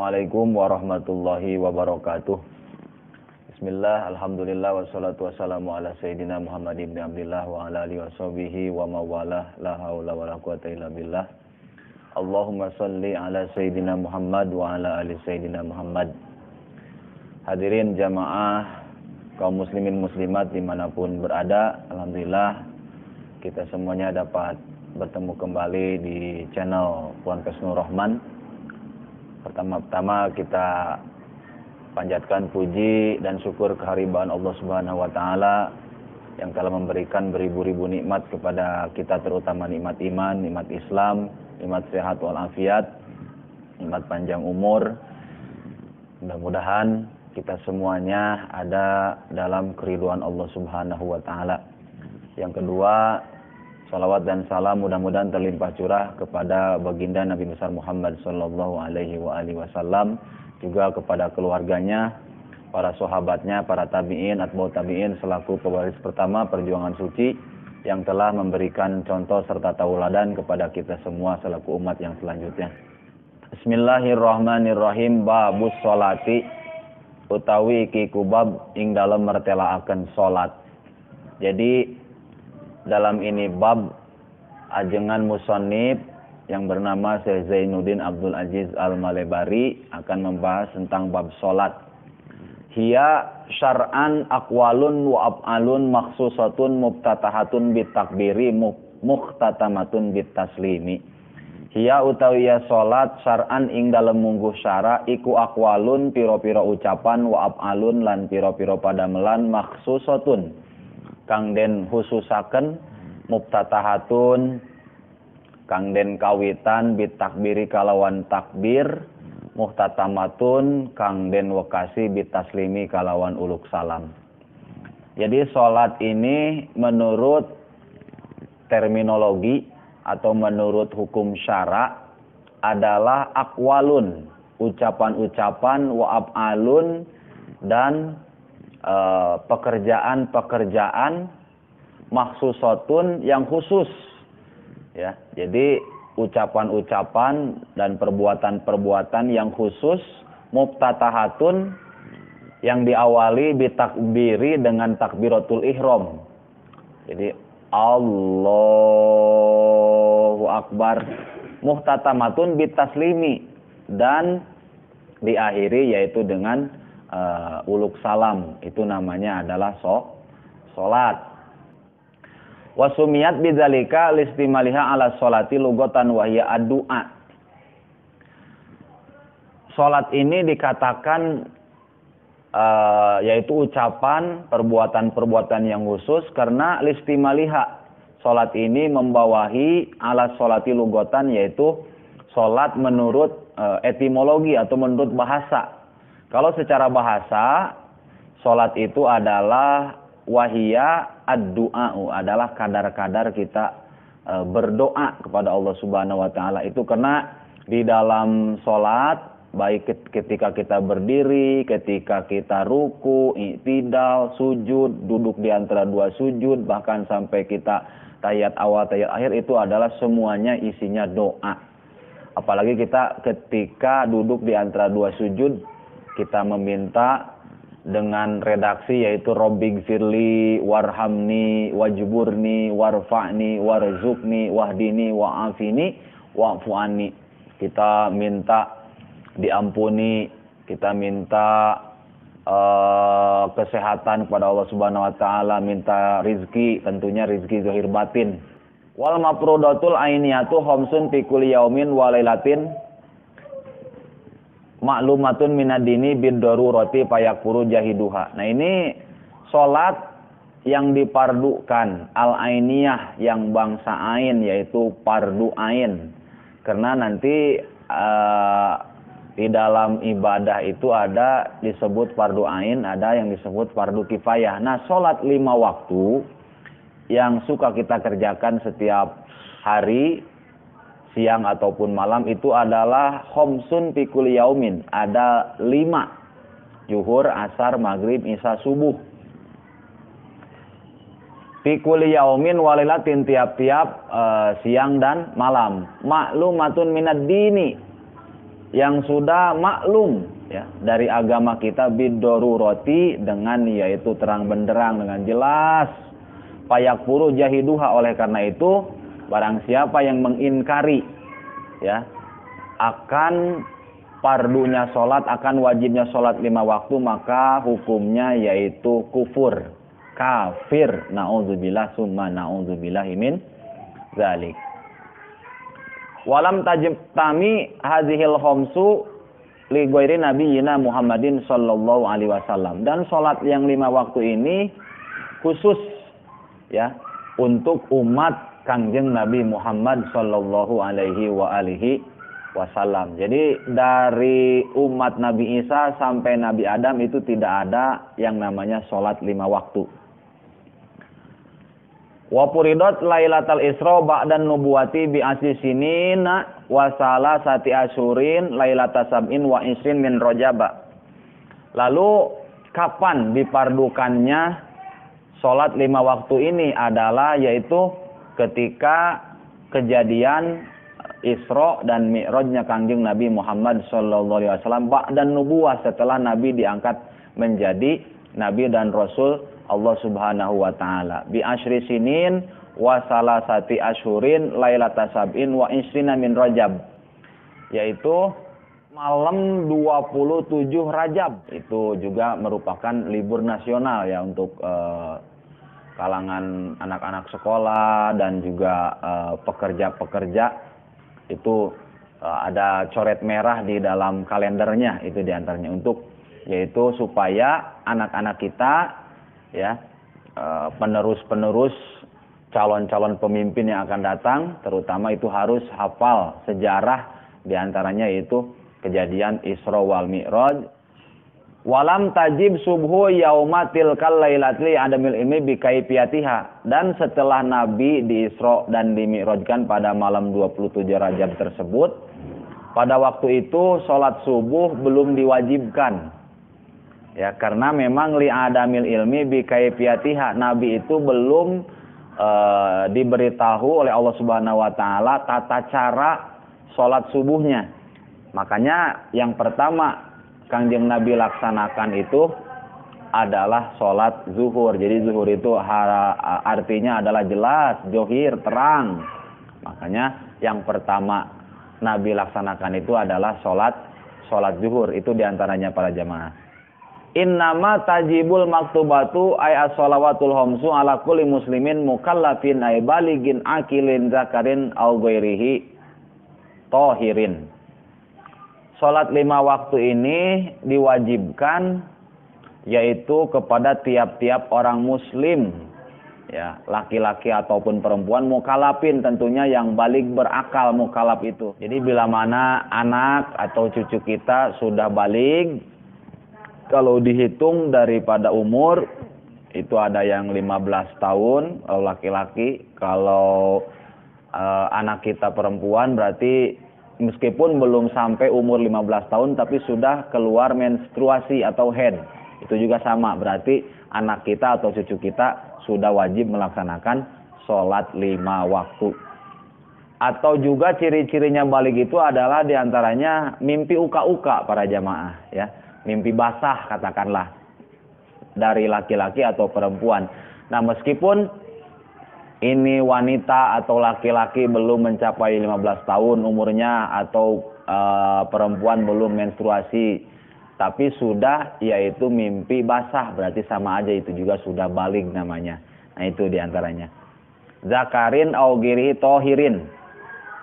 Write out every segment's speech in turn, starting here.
Assalamualaikum warahmatullahi wabarakatuh. Bismillah, alhamdulillah, wassalatu wassalamu ala sayyidina Muhammad ibn Abdillah wa ala alihi washabihi wa mawalah, la hawla wa la quwata illa billah. Allahumma salli ala sayyidina Muhammad wa ala ali sayyidina Muhammad. Hadirin jamaah kaum muslimin muslimat dimanapun berada, alhamdulillah kita semuanya dapat bertemu kembali di channel Ponpes Nur Rahman. Pertama-tama kita panjatkan puji dan syukur kehadiran Allah Subhanahu wa taala yang telah memberikan beribu-ribu nikmat kepada kita, terutama nikmat iman, nikmat Islam, nikmat sehat walafiat, nikmat panjang umur. Mudah-mudahan kita semuanya ada dalam keridhaan Allah Subhanahu wa taala. Yang kedua, salawat dan salam mudah-mudahan terlimpah curah kepada baginda Nabi besar Muhammad sallallahu alaihi wasallam, juga kepada keluarganya, para sahabatnya, para tabi'in, atba'ut tabi'in selaku pewaris pertama perjuangan suci yang telah memberikan contoh serta tauladan kepada kita semua selaku umat yang selanjutnya. Bismillahirrahmanirrahim. Babus sholati utawi iki kubab ing dalem mertelaaken salat. Jadi dalam ini bab ajengan musannif yang bernama Syekh Zainuddin Abdul Aziz Al-Malebari akan membahas tentang bab salat. Hiya syar'an aqwalun wa af'alun makhsusatun mubtatahatun bitakbiri muhtatamatun bitaslimi. Hiya utawi ya salat syar'an ing dalem mungguh syara iku aqwalun pira-pira ucapan wa af'alun lan pira-pira padamelan makhsusatun kang den khususaken mubtatahatun kang den kawitan bitakbiri kalawan takbir muhtatamatun kang den wekasi bitaslimi kalawan uluk salam. Jadi salat ini menurut terminologi atau menurut hukum syara adalah aqwalun, ucapan-ucapan, wa af'alun, dan pekerjaan-pekerjaan makhsusatun yang khusus, ya. Jadi ucapan-ucapan dan perbuatan-perbuatan yang khusus, mubtatahatun, yang diawali bitakbiri dengan takbiratul ihram. Jadi Allahu Akbar, muhtatamatun bitaslimi, dan diakhiri yaitu dengan uluk salam. Itu namanya adalah salat. Wasumiyat bidzalika listimaliha ala sholati lugatan wa hiya ad-du'a. Salat ini dikatakan yaitu ucapan, perbuatan-perbuatan yang khusus karena listimaliha. Salat ini membawahi ala sholati lugatan, yaitu salat menurut etimologi atau menurut bahasa. Kalau secara bahasa, salat itu adalah wahia ad-du'a'u, adalah kadar-kadar kita berdoa kepada Allah Subhanahu wa taala. Itu karena di dalam salat, baik ketika kita berdiri, ketika kita ruku, i'tidal, sujud, duduk di antara dua sujud, bahkan sampai kita tahiyat awal, tahiyat akhir, itu adalah semuanya isinya doa. Apalagi kita ketika duduk di antara dua sujud, kita meminta dengan redaksi yaitu Rabbighfirli warhamni wajburni warfa'ni warzuqni wahdini wa'afini wa'fu anni. Kita minta diampuni, kita minta kesehatan kepada Allah Subhanahu wa taala, minta rizki, tentunya rizki zahir batin. Wal mafrudatul ainiyatu khamsun fi kulli yaumin wa lailatin maklumatun minadini bid-darurati fayakfuru jahiduha. Nah, ini salat yang dipardukan, al-ainiyah, yang bangsa ain, yaitu fardu ain. Karena nanti di dalam ibadah itu ada disebut fardu ain, ada yang disebut fardu kifayah. Nah, salat 5 waktu yang suka kita kerjakan setiap hari, siang ataupun malam, itu adalah khamsun fi kulli yaumin. Ada 5. Zuhur, asar, maghrib, isya, subuh. Fi kulli yaumin walilatin, tiap-tiap siang dan malam. Maklumatun minad dini, yang sudah maklum ya dari agama kita bidoruroti dengan yaitu terang benderang dengan jelas. Fayakfuru jahiduha, oleh karena itu barang siapa yang mengingkari ya akan fardunya sholat, akan wajibnya sholat 5 waktu, maka hukumnya yaitu kufur, kafir. Na'udzubillah summa na'udzubillah min dzalik. Walam tajtami hadhil khamsu li ghairi nabiyina Muhammadin sallallahu alaihi wasallam. Dan sholat yang 5 waktu ini khusus ya untuk umat Kangjeng Nabi Muhammad sallallahu alaihi wasallam. Jadi dari umat Nabi Isa sampai Nabi Adam itu tidak ada yang namanya sholat 5 waktu. Wa furidot lailatal isra ba'dan nubuwati bi asri sinina wa salasati asyurin lailata sab'in wa isrin min rajaba. Lalu kapan dipardukannya sholat 5 waktu ini adalah yaitu ketika kejadian Isra dan Mi'rajnya Kangjeng Nabi Muhammad sallallahu alaihi wasallam ba'dan nubuwah, setelah Nabi diangkat menjadi nabi dan rasul Allah Subhanahu wa taala. Bi asyri sinin wa salasati asyurin lailata sab'in wa isrina min Rajab. Yaitu malam 27 Rajab. Itu juga merupakan libur nasional ya untuk kalangan anak-anak sekolah dan juga pekerja-pekerja. Itu ada coret merah di dalam kalendernya, itu diantaranya untuk yaitu supaya anak-anak kita ya penerus-penerus calon-calon pemimpin yang akan datang terutama itu harus hafal sejarah, diantaranya yaitu kejadian Isra wal Mi'raj. Walam tajib subhu yaumatil kallailatli adamil ilmi bikaifiyatiha. Dan setelah Nabi di Isra dan dimi'rajkan pada malam 27 Rajab tersebut, pada waktu itu sholat subuh belum diwajibkan. Ya, karena memang li adamil ilmi bikaifiyatiha, Nabi itu belum diberitahu oleh Allah Subhanahu wa taala tata cara sholat subuhnya. Makanya yang pertama Kangjeng Nabi laksanakan itu adalah sholat zuhur. Jadi zuhur itu artinya adalah jelas, johir, terang. Makanya yang pertama Nabi laksanakan itu adalah sholat zuhur. Itu diantaranya para jamaah. Innama tajibul maktubatu ay as-shalawatul khamsu ala kulli muslimin mukallafin ay baligin akilin zakarin au ghairihi tahirin. Sholat 5 waktu ini diwajibkan yaitu kepada tiap-tiap orang muslim ya, laki-laki ataupun perempuan, mukallafin tentunya yang balik berakal. Mukallaf itu jadi bila mana anak atau cucu kita sudah balik, kalau dihitung daripada umur itu ada yang 15 tahun kalau laki-laki, kalau anak kita perempuan berarti meskipun belum sampai umur 15 tahun tapi sudah keluar menstruasi atau haid. Itu juga sama, berarti anak kita atau cucu kita sudah wajib melaksanakan sholat 5 waktu. Atau juga ciri-cirinya balik itu adalah diantaranya mimpi uka-uka para jamaah ya. Mimpi basah katakanlah dari laki-laki atau perempuan. Nah, meskipun ini wanita atau laki-laki belum mencapai 15 tahun umurnya atau perempuan belum menstruasi, tapi sudah yaitu mimpi basah, berarti sama aja, itu juga sudah balik namanya. Nah, itu diantaranya. Zakarin au ghairihi tahirin,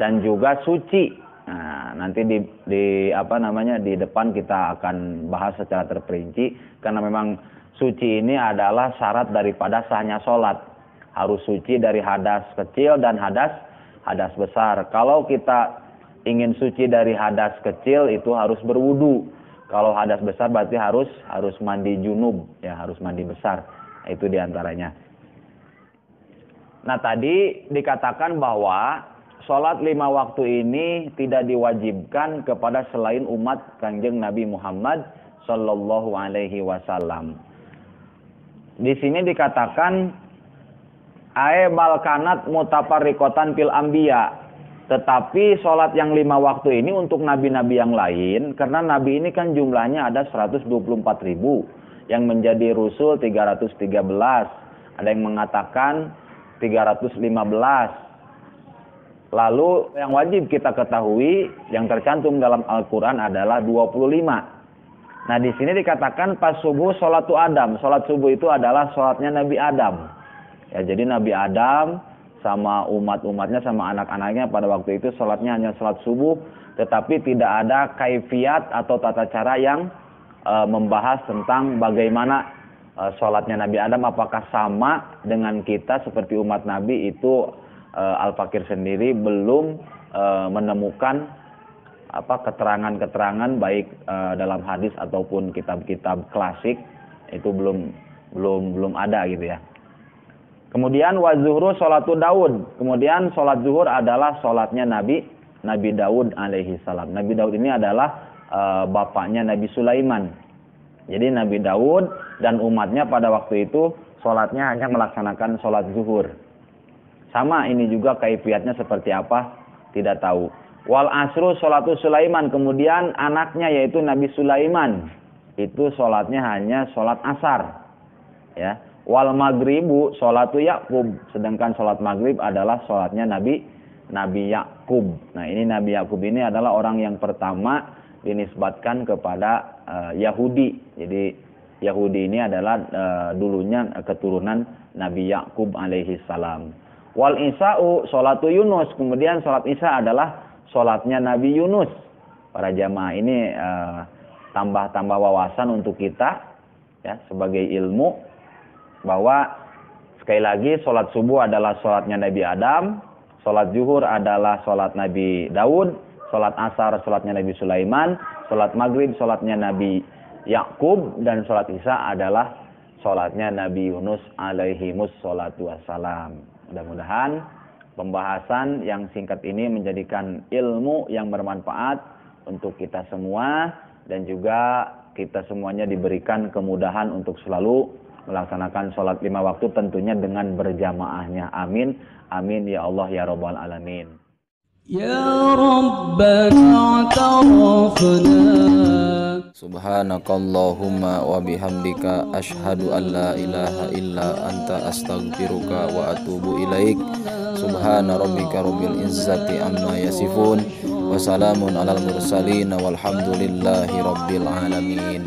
dan juga suci. Nah, nanti di depan kita akan bahas secara terperinci, karena memang suci ini adalah syarat daripada sahnya sholat. Harus suci dari hadas kecil dan hadas besar. Kalau kita ingin suci dari hadas kecil itu harus berwudu. Kalau hadas besar berarti harus mandi junub ya, harus mandi besar. Nah, itu diantaranya. Nah, tadi dikatakan bahwa sholat 5 waktu ini tidak diwajibkan kepada selain umat Kangjeng Nabi Muhammad sallallahu alaihi wasallam. Di sini dikatakan ae balkanat mutafarriqatan fil anbiya, Tetapi sholat yang 5 waktu ini untuk nabi-nabi yang lain, karena nabi ini kan jumlahnya ada 124.000, yang menjadi rusul 313, ada yang mengatakan 315. Lalu yang wajib kita ketahui yang tercantum dalam Al-Quran adalah 25. Nah di sini dikatakan pas subuh sholatu Adam. Sholat subuh itu adalah sholatnya Nabi Adam. Ya, jadi Nabi Adam sama umat-umatnya sama anak-anaknya pada waktu itu sholatnya hanya sholat subuh, tetapi tidak ada kaifiat atau tata cara yang membahas tentang bagaimana sholatnya Nabi Adam, apakah sama dengan kita seperti umat Nabi itu. Al-Fakir sendiri belum menemukan keterangan-keterangan baik dalam hadis ataupun kitab-kitab klasik, itu belum ada gitu ya. Kemudian wa zuhru sholatu Daud. Kemudian sholat zuhur adalah sholatnya Nabi Daud alaihi salam. Nabi Daud ini adalah bapaknya Nabi Sulaiman. Jadi Nabi Daud dan umatnya pada waktu itu sholatnya hanya melaksanakan sholat zuhur. Sama ini juga kaifiatnya seperti apa tidak tahu. Wal asru sholatu Sulaiman. Kemudian anaknya yaitu Nabi Sulaiman itu sholatnya hanya sholat asar. Ya. Wal maghribu sholatu Yakub. Sedangkan sholat maghrib adalah sholatnya Nabi Yakub. Nah ini Nabi Yakub ini adalah orang yang pertama dinisbatkan kepada Yahudi. Jadi Yahudi ini adalah dulunya keturunan Nabi Yakub alaihi salam. Wal isa'u sholatu Yunus. Kemudian sholat isya adalah sholatnya Nabi Yunus. Para jamaah ini tambah wawasan untuk kita ya, sebagai ilmu, bahwa sekali lagi sholat subuh adalah sholatnya Nabi Adam, sholat zuhur adalah sholat Nabi Daud, sholat asar sholatnya Nabi Sulaiman, sholat maghrib sholatnya Nabi Yakub, dan sholat isya adalah sholatnya Nabi Yunus alaihimus sholatu wassalam. Mudah-mudahan pembahasan yang singkat ini menjadikan ilmu yang bermanfaat untuk kita semua, dan juga kita semuanya diberikan kemudahan untuk selalu melaksanakan sholat 5 waktu tentunya dengan berjamaahnya. Amin. Amin ya Allah ya Rabbal Alamin. Ya Rabbana ta'afna. Subhanakallahumma wa bihamdika asyhadu an la ilaha illa anta astaghfiruka wa atubu ilaik. Subhana rabbika rabbil izzati amma yasifun wa salamun alal mursalin walhamdulillahi rabbil alamin.